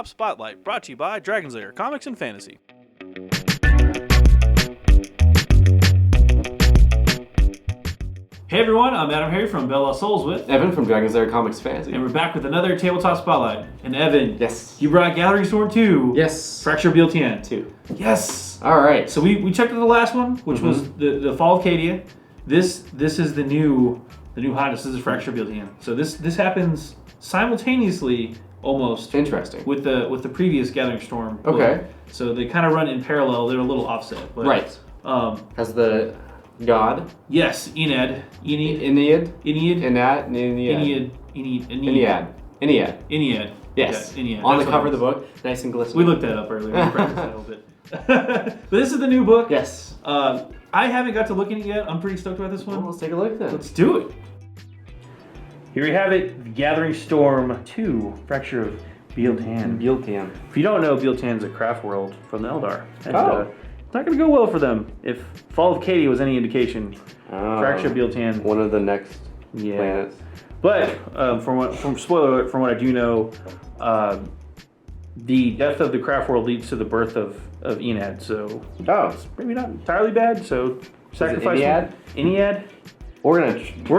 Tabletop Spotlight, brought to you by Dragon's Lair Comics and Fantasy. Hey everyone, I'm AdamHarry from Biel-Tan with Evan from Dragon's Lair Comics Fantasy. And we're back with another Tabletop Spotlight. And Evan, Yes. you brought Gathering Storm 2. Yes. Fracture of Biel-Tan. 2. Yes. Alright. So we checked out the last one, which was the Fall of Cadia. This is the new hotness. This is Fracture of Biel-Tan. So this happens simultaneously almost. Interesting. With the previous Gathering Storm. Okay. So they kind of run in parallel. They're a little offset. But, Right. Has the god? Yes, Ennead. Ennead? Yes. Yeah, Ennead. On the cover of the book, nice and glistening. We looked that up earlier. We practiced that a little bit. But this is the new book. Yes. I haven't got to look at it yet. I'm pretty stoked about this one. Well, let's take a look then. Let's do it. Here we have it, Gathering Storm 2, Fracture of Biel-Tan. Biel-Tan. If you don't know, Biel-Tan's a craft world from the Eldar. And, it's not going to go well for them. If Fall of Cadia was any indication, Fracture of Biel-Tan. One of the next planets. But from spoiler alert, from what I do know, the death of the craft world leads to the birth of Ennead. So it's maybe not entirely bad. So sacrifice Ennead? Ennead. We're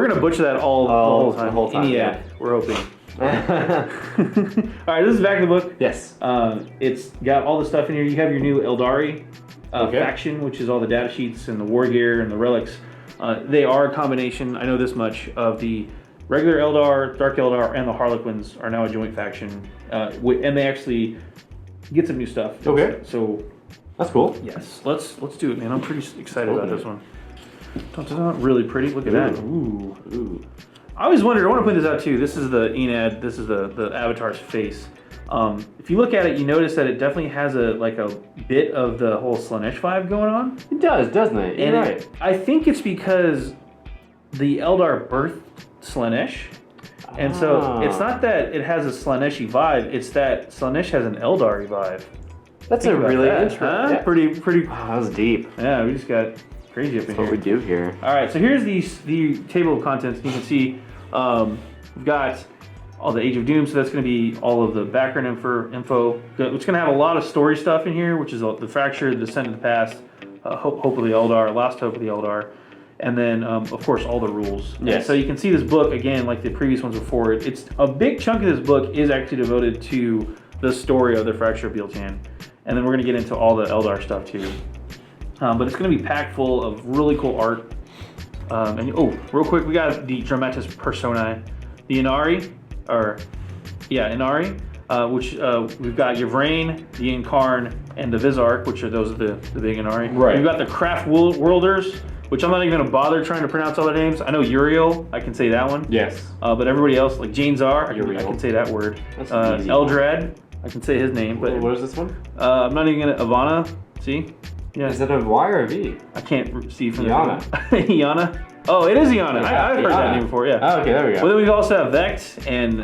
gonna butcher that all the whole time. Ennead. Yeah. We're hoping. All right, this is back in the book. Yes. It's got all the stuff in here. You have your new Eldari faction, which is all the data sheets and the war gear and the relics. They are a combination, I know this much, of the regular Eldar, Dark Eldar, and the Harlequins are now a joint faction. And they actually get some new stuff. Okay. So that's cool. Yes. Let's do it, man. I'm pretty excited about this one. It's not really pretty. Look at that. Ooh. I always wondered, I want to point this out too. This is the Ennead, this is the avatar's face. If you look at it, you notice that it definitely has a bit of the whole Slaanesh vibe going on. It does, doesn't it? You're right. I think it's because the Eldar birthed Slaanesh. And so it's not that it has a Slaaneshi vibe, it's that Slaanesh has an Eldari vibe. That's a really interesting. Huh? Yeah. Pretty. Wow, that was deep. Yeah, we just got crazy up in here. That's what we do here. All right, so here's the table of contents. You can see we've got all the Age of Doom, so that's going to be all of the background info. It's going to have a lot of story stuff in here, which is the Fracture, the Descent of the Past, Hope of the Eldar, Last Hope of the Eldar, and then of course all the rules. Yes. So you can see this book again, like the previous ones before. It's a big chunk of this book is actually devoted to the story of the Fracture of Biel-Tan, and then we're going to get into all the Eldar stuff too. But it's going to be packed full of really cool art. And real quick, we got the Dramatis Personae, the Inari, which we've got Yvrain, the Incarn, and the Vizark, which are the big Inari. Right. We've got the Craft Worlders, which I'm not even going to bother trying to pronounce all their names. I know Uriel, I can say that one. Yes. But everybody else, like Jane Czar, I can say that word. That's easy. Eldrad, I can say his name. But what is this one? I'm not even going to... Ivana, see? Yeah. Is it a Y or a V? I can't see from Iana. Iana? Oh, it is Iana. Yeah, I've heard that name before, yeah. Oh, okay, there we go. Well, then we also have Vex and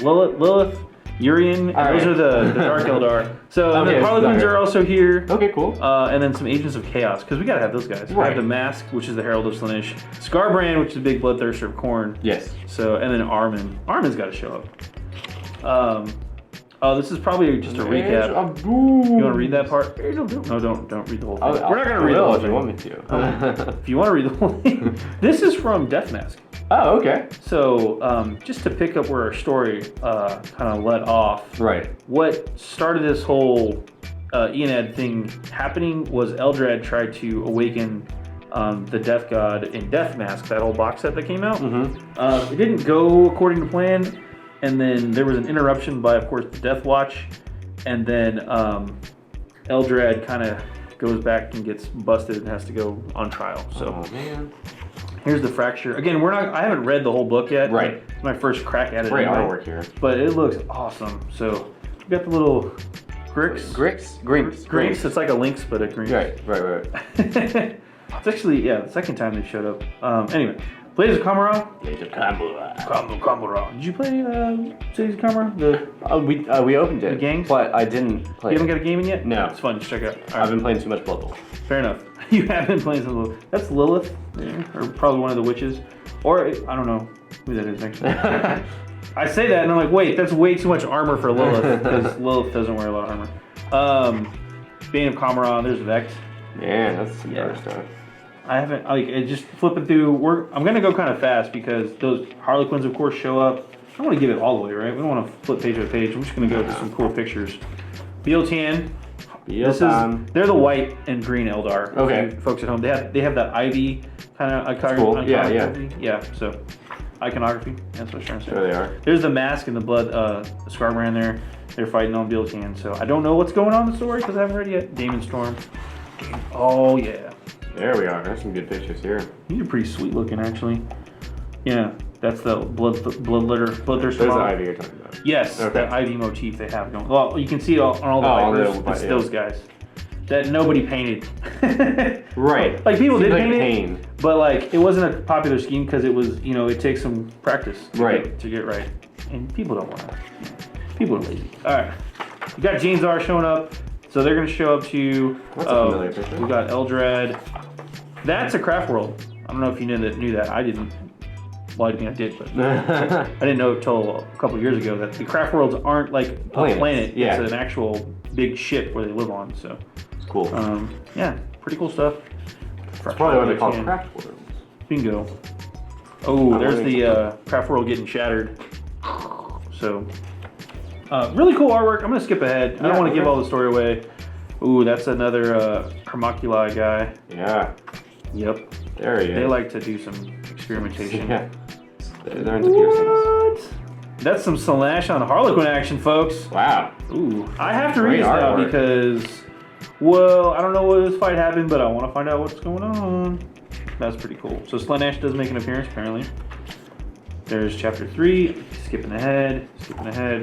Lilith, Urian, and those are the Dark Eldar. So the Harlequins are also here. Okay, cool. And then some Agents of Chaos, because we gotta have those guys. We have the Mask, which is the Herald of Slaanesh. Scarbrand, which is the big bloodthirster of Khorne. Yes. So, and then Armin. Armin's gotta show up. This is probably just a recap. You want to read that part? No, don't read the whole thing. We're not going to read the whole thing. If you want me to. If you want to read the whole thing. This is from Death Mask. Oh, okay. So, just to pick up where our story kind of let off. Right. What started this whole Ennead thing happening was Eldrad tried to awaken the Death God in Death Mask, that whole box set that came out. Mm-hmm. It didn't go according to plan. And then there was an interruption by, of course, the Death Watch, and then Eldrad kind of goes back and gets busted and has to go on trial. So, man. Here's the Fracture. Again, I haven't read the whole book yet. Right. It's my first crack at it. Great artwork here. But it looks awesome. So we got the little Grinks. It's like a Lynx, but a Grinks. Right. It's actually the second time they showed up. Anyway. Blades of Kamara. Did you play Cities of Kamara? We opened it. The gangs? But I didn't play You haven't got a game in yet? No. It's fun. Just check it out. I've been playing too much Blood Bowl. Fair enough. You have been playing some Lilith. That's Lilith, or probably one of the witches. Or, I don't know who that is actually. I say that and I'm like, wait, that's way too much armor for Lilith because Lilith doesn't wear a lot of armor. Bane of Qamaran, there's Vex. Man, that's some dark stuff. I haven't, like, it just flipping through. I'm going to go kind of fast because those Harlequins, of course, show up. I don't want to give it all the way, right? We don't want to flip page by page. I'm just going to go to some cool pictures. Biel-Tan. They're the white and green Eldar. Okay. Folks at home, they have that ivy kind of iconography. Cool. Yeah. So iconography. That's what I was trying to say. There they are. There's the mask and the blood, the scar brand there. They're fighting on Biel-Tan. So I don't know what's going on in the story because I haven't read it yet. Damon Storm. Oh yeah. There we are. There's some good pictures here. These are pretty sweet looking, actually. Yeah, that's the bloodthirster. There's the ivy you're talking about. Yes, okay. That ivy motif they have going. Well, you can see it on all the Vipers. It's those guys that nobody painted. Right. Like people did paint it, but like it wasn't a popular scheme because it was, it takes some practice to get right, and people don't want to. People are lazy. All right, you got Jane's R showing up. So they're going to show up to, What's a familiar picture? We got Eldrad. That's a craft world. I don't know if you knew that. I didn't. Well, I mean, I did, but I didn't know until a couple of years ago that the craft worlds aren't like a planet. Yeah. It's an actual big ship where they live on. So it's cool. Yeah, pretty cool stuff. That's probably what they call craft worlds. Bingo. Oh, there's the craft world getting shattered. So. Really cool artwork. I'm going to skip ahead. I don't want to give all the story away. Ooh, that's another Hermoculi guy. Yeah. Yep. There he is. They like to do some experimentation. Yeah. They're into piercings. That's some Slanesh on Harlequin action, folks. Wow. Ooh, I have to read this now because, well, I don't know what this fight happened, but I want to find out what's going on. That's pretty cool. So Slanesh does make an appearance, apparently. There's chapter 3, skipping ahead,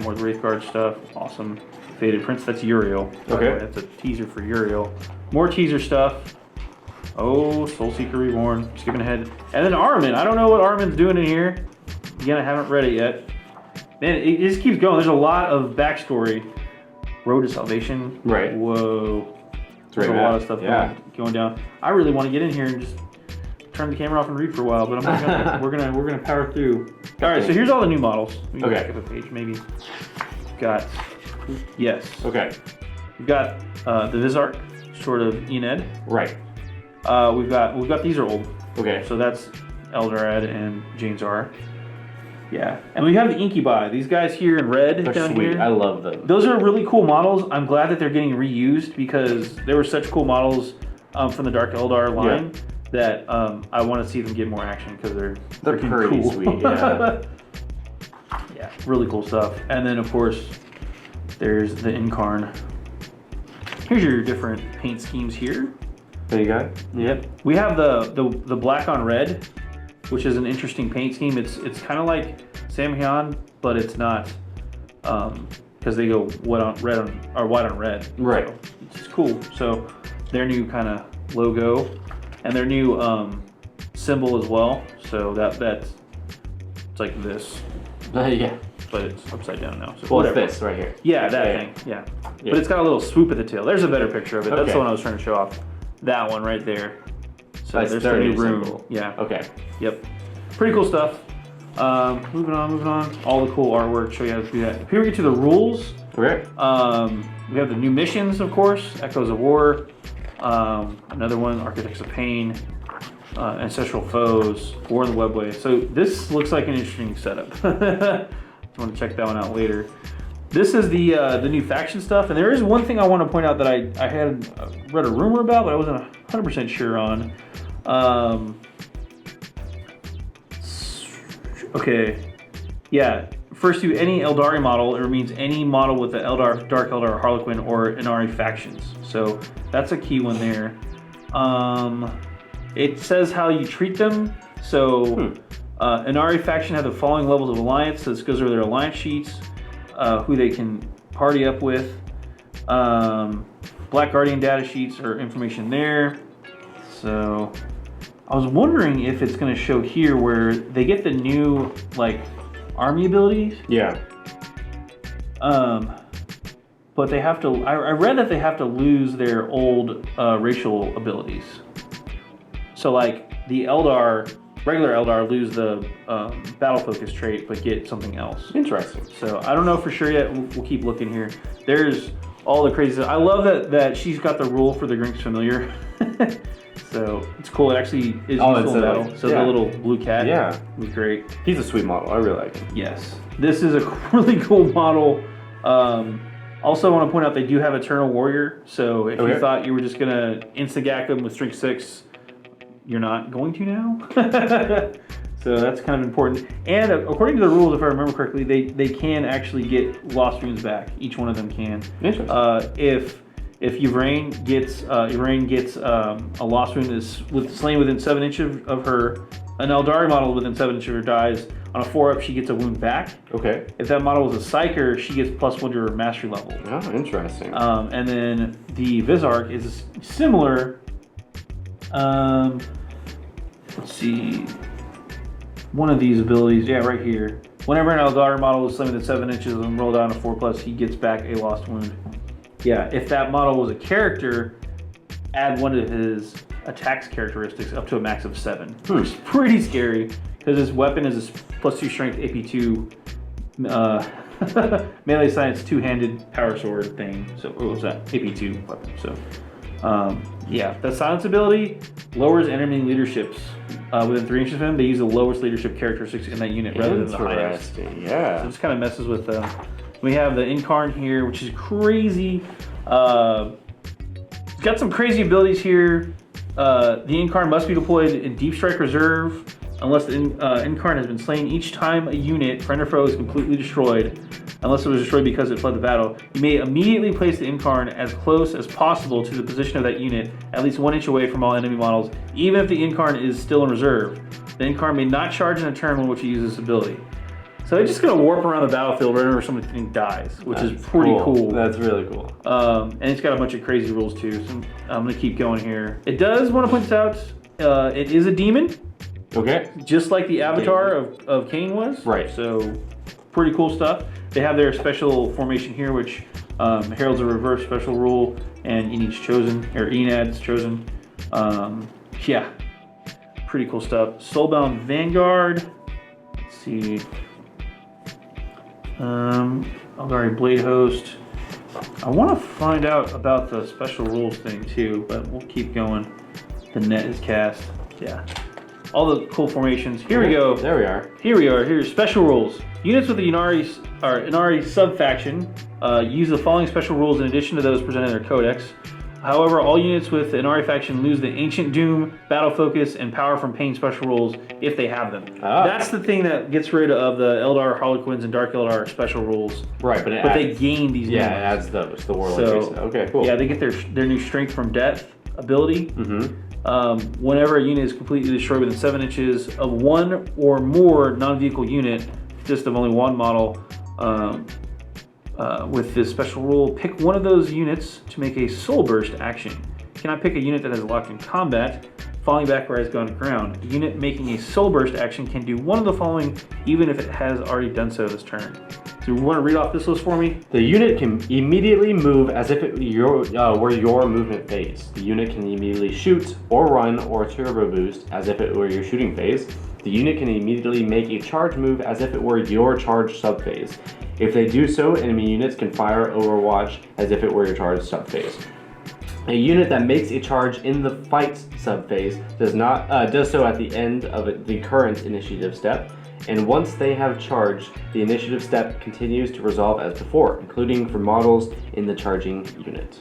more Wraithguard stuff, awesome. Faded Prince, that's Uriel. Okay. That's a teaser for Uriel. More teaser stuff. Oh, Soulseeker Reborn, skipping ahead. And then Armin, I don't know what Armin's doing in here. Again, I haven't read it yet. Man, it just keeps going. There's a lot of backstory. Road to Salvation. Right. Whoa. There's a lot of stuff going down. I really want to get in here and just turn the camera off and read for a while, but I'm not gonna. we're gonna power through. All right, so here's all the new models. We can skip a page, maybe. Got Okay. We've got the Vizark, sort of Ened. Right. We've got these are old. Okay. So that's Eldrad and Jane's R. Yeah, and we have the Incubi. These guys here in red down sweet. here. I love them. Those are really cool models. I'm glad that they're getting reused because they were such cool models from the Dark Eldar line. Yeah. That I want to see them get more action because they're pretty cool. Sweet, yeah. Yeah, really cool stuff. And then of course, there's the Incarn. Here's your different paint schemes here. There you go. Yep. We have the black on red, which is an interesting paint scheme. It's kind of like Samhain, but it's not because they go white on red. Right. So it's cool. So their new kind of logo. And their new symbol as well. So it's like this. Yeah. But it's upside down now. So well, it's this right here. Yeah, that thing. Yeah. But it's got a little swoop at the tail. There's a better picture of it. That's the one I was trying to show off. That one right there. So there's the new room. Symbol. Yeah. Okay. Yep. Pretty cool stuff. Moving on. All the cool artwork. Show you how to do that. Here we get to the rules. Okay. We have the new missions, of course. Echoes of War. Another one, Architects of Pain, Ancestral Foes, War in the Webway. So this looks like an interesting setup. I want to check that one out later. This is the new faction stuff, and there is one thing I want to point out that I had read a rumor about, but I wasn't 100% sure on. Okay, yeah. Refers to any Eldari model. It means any model with the Dark Eldar, Harlequin, or Inari factions. So that's a key one there. It says how you treat them. So Inari faction have the following levels of alliance. So this goes over their alliance sheets, who they can party up with. Black Guardian data sheets or information there. So I was wondering if it's going to show here where they get the new army abilities. Yeah. But they have to. I read that they have to lose their old racial abilities. So the Eldar regular Eldar lose the battle focus trait, but get something else. Interesting. So I don't know for sure yet. We'll keep looking here. There's all the crazy stuff. I love that she's got the rule for the Grinks Familiar. So it's cool. It actually is useful in battle. So the little blue cat was great. He's a sweet model. I really like him. Yes. This is a really cool model. Also, I want to point out they do have Eternal Warrior. So if you thought you were just going to insta-gack them with Strength 6, you're not going to now. So that's kind of important. And according to the rules, if I remember correctly, they can actually get lost wounds back. Each one of them can. Interesting. If Yvraine gets a lost wound is slain within 7 inches of her, an Eldari model within 7 inches of her dies. On a 4-up, she gets a wound back. Okay. If that model was a Psyker, she gets +1 to her mastery level. Oh, interesting. And then the Vizark is similar. Let's see. One of these abilities, right here. Whenever an Eldar model is slain within 7 inches and rolled down a 4+, he gets back a lost wound. Yeah, if that model was a character, add one of his attacks characteristics up to a max of 7. Which is pretty scary because his weapon is a +2 strength AP2 melee science 2-handed power sword thing. So what was that? AP2 weapon. So that silence ability lowers enemy leaderships within 3 inches of him. They use the lowest leadership characteristics in that unit rather than the highest. Yeah. So it just kind of messes with them. We have the Incarn here, which is crazy. Got some crazy abilities here. The Incarn must be deployed in Deep Strike Reserve unless the Incarn has been slain each time a unit, friend or foe, is completely destroyed. Unless it was destroyed because it fled the battle. You may immediately place the Incarn as close as possible to the position of that unit, at least 1 inch away from all enemy models, even if the Incarn is still in reserve. The Incarn may not charge in a turn in which it uses this ability. So it's just going to warp around the battlefield whenever something dies, which is pretty cool. That's really cool. And it's got a bunch of crazy rules too, so I'm going to keep going here. It does want to point this out, it is a demon. Okay. Just like the avatar of Cain was. Right. So pretty cool stuff. They have their special formation here, which heralds a reverse special rule, and Enid's chosen, or Enad's chosen. Pretty cool stuff. Soulbound Vanguard. Let's see. Eldari Blade Host. I want to find out about the special rules thing too, but we'll keep going. The net is cast. Yeah. All the cool formations. Here we go. There we are. Here we are. Here's special rules. Units with the Inari sub-faction use the following special rules in addition to those presented in their codex. However, all units with the Inari faction lose the Ancient Doom, Battle Focus, and Power from Pain special rules if they have them. That's the thing that gets rid of the Eldar Harlequins and Dark Eldar special rules. Right, but they gain these new ones. it adds those, the Warlock. So, okay, cool. Yeah, they get their new Strength from Death ability. Whenever a unit is completely destroyed within 7 inches of one or more non-vehicle unit, just of only one model, with this special rule, pick one of those units to make a soul burst action. You cannot pick a unit that has locked in combat, falling back or has gone to ground. A unit making a soul burst action can do one of the following, even if it has already done so this turn. So you want to read off this list for me? The unit can immediately move as if it were your movement phase. The unit can immediately shoot or run or turbo boost as if it were your shooting phase. The unit can immediately make a charge move as if it were your charge subphase. If they do so, enemy units can fire Overwatch as if it were your charge subphase. A unit that makes a charge in the fight subphase does so at the end of the current initiative step, and once they have charged, the initiative step continues to resolve as before, including for models in the charging unit.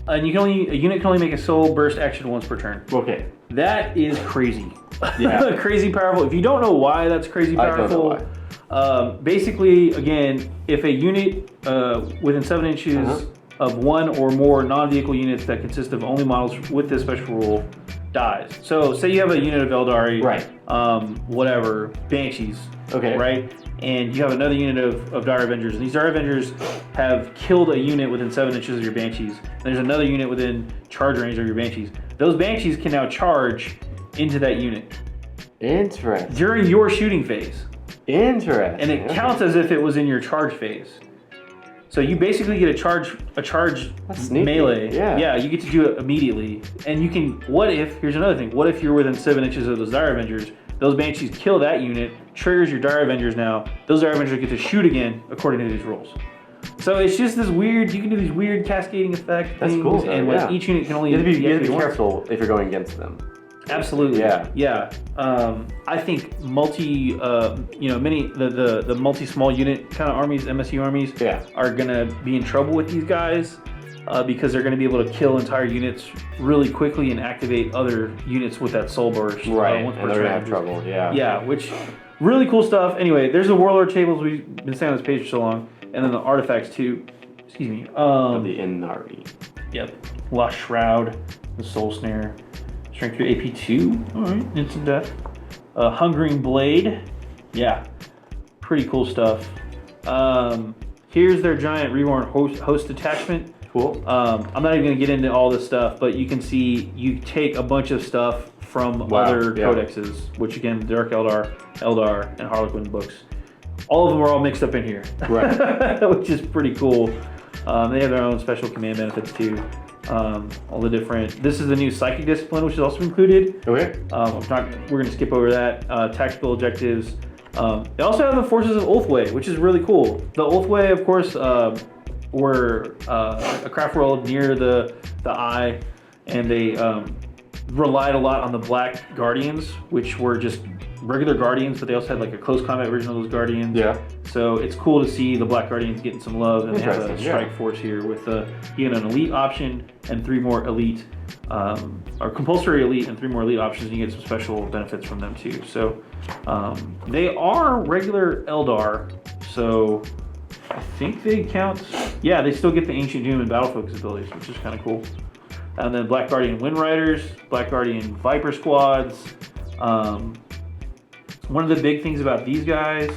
A unit can only make a soul burst action once per turn. Okay. That is crazy. Yeah. Crazy powerful. If you don't know why that's crazy powerful, I don't know why. Basically, again, if a unit within 7 inches of one or more non-vehicle units that consist of only models with this special rule dies. So say you have a unit of Eldari, right? Banshees, okay, right? And you have another unit of Dire Avengers, and these Dire Avengers have killed a unit within 7 inches of your Banshees. There's another unit within charge range of your Banshees. Those Banshees can now charge into that unit. Interesting. During your shooting phase. Interesting. And it counts as if it was in your charge phase. So you basically get a charge That's sneaky. melee. Yeah. You get to do it immediately. And you can, here's another thing, what if you're within 7 inches of those Dire Avengers, those Banshees kill that unit, triggers your Dire Avengers now, those Dire Avengers get to shoot again according to these rules. So it's just this weird, you can do these weird cascading effect things. That's cool. And each unit can only... You have to be once. careful if you're going against them. Absolutely. Yeah. I think the multi-small unit kind of armies, MSU armies, are gonna be in trouble with these guys because they're gonna be able to kill entire units really quickly and activate other units with that soul burst. Right. And they're gonna have trouble. Yeah. Yeah. Which really cool stuff. Anyway, there's the Warlord tables. We've been saying on this page for so long, and then the artifacts too. Excuse me. The Inari. Yep. Lush Shroud, the Soul Snare. Strength 3 AP2. Alright, instant death. Hungering Blade. Yeah. Pretty cool stuff. Here's their giant reborn host attachment. Cool. I'm not even going to get into all this stuff, but you can see you take a bunch of stuff from other codexes, which again, Dark Eldar, and Harlequin books. All of them are all mixed up in here. Right. Which is pretty cool. They have their own special command benefits too. All the different. This is the new psychic discipline, which is also included. Okay. We're going to skip over that. Tactical objectives. They also have the forces of Ulthway, which is really cool. The Ulthway, of course, were a craft world near the eye, and they relied a lot on the Black Guardians, which were just regular Guardians, but they also had like a close combat version of those Guardians. Yeah. So it's cool to see the Black Guardians getting some love, and they have a strike force here with you get an elite option and 3 more elite, or compulsory elite and 3 more elite options, and you get some special benefits from them too. So they are regular Eldar, so I think they count. Yeah, they still get the Ancient Doom and Battle Focus abilities, which is kind of cool. And then Black Guardian Wind Riders, Black Guardian Viper Squads. One of the big things about these guys,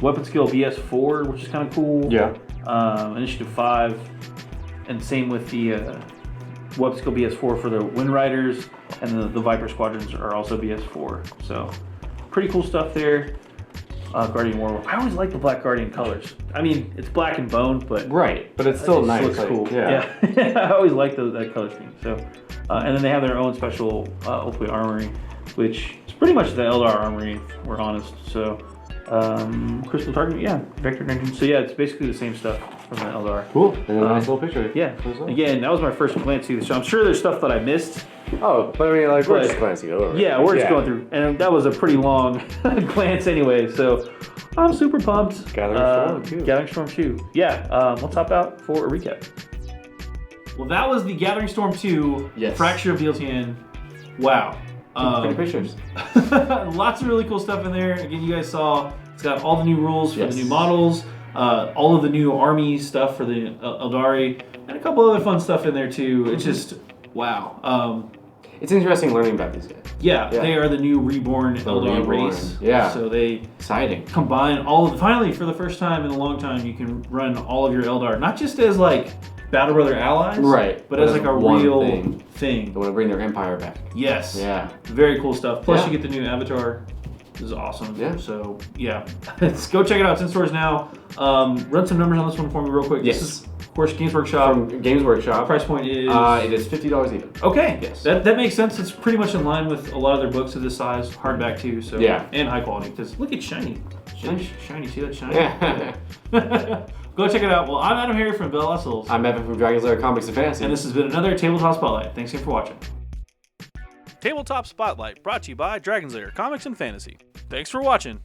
weapon skill BS4, which is kind of cool. Yeah. Initiative 5, and same with the weapon skill BS4 for the Wind Riders, and the Viper Squadrons are also BS4. So pretty cool stuff there. Guardian Warlord. I always like the Black Guardian colors. I mean, it's black and bone, but but it's still nice. Looks cool. Yeah. I always like that color scheme. So, and then they have their own special Ulthway armory, which is pretty much the Eldar armory, if we're honest. So, Crystal Target, Vector Engine. So it's basically the same stuff from the Eldar. Cool. And a nice little picture. Yeah. Again, that was my first glance through the show. I'm sure there's stuff that I missed. Oh, but I mean, like, we're just glancing over. Yeah, we're just going through, and that was a pretty long glance anyway. So, I'm super pumped. Gathering Storm 2. Yeah. Let's hop out for a recap. Well, that was the Gathering Storm 2. Yes. Fracture of Biel-Tan. Wow. Pretty pictures. Lots of really cool stuff in there. Again, you guys saw it's got all the new rules for the new models, all of the new army stuff for the Eldari, and a couple other fun stuff in there too. It's just wow. It's interesting learning about these guys. Yeah, they are the new reborn Eldar race. Yeah. So they exciting. Combine all of finally for the first time in a long time you can run all of your Eldar, not just as like Battle Brother allies, right? But as like a real thing. They want to bring their empire back. Yes. Yeah. Very cool stuff. Plus you get the new avatar. This is awesome. Yeah. So let's go check it out. It's in stores now. Run some numbers on this one for me real quick. Yes. This is, of course, Games Workshop. From Games Workshop. Price point is it is $50 even. Okay. Yes. That makes sense. It's pretty much in line with a lot of their books of this size, hardback too. So and high quality. Because look at shiny. Shiny. See that shiny? Yeah. Go check it out. Well, I'm AdamHarry from Bell Hustles. I'm Evan from Dragon's Lair Comics and Fantasy. And this has been another Tabletop Spotlight. Thanks again for watching. Tabletop Spotlight brought to you by Dragon's Lair Comics and Fantasy. Thanks for watching.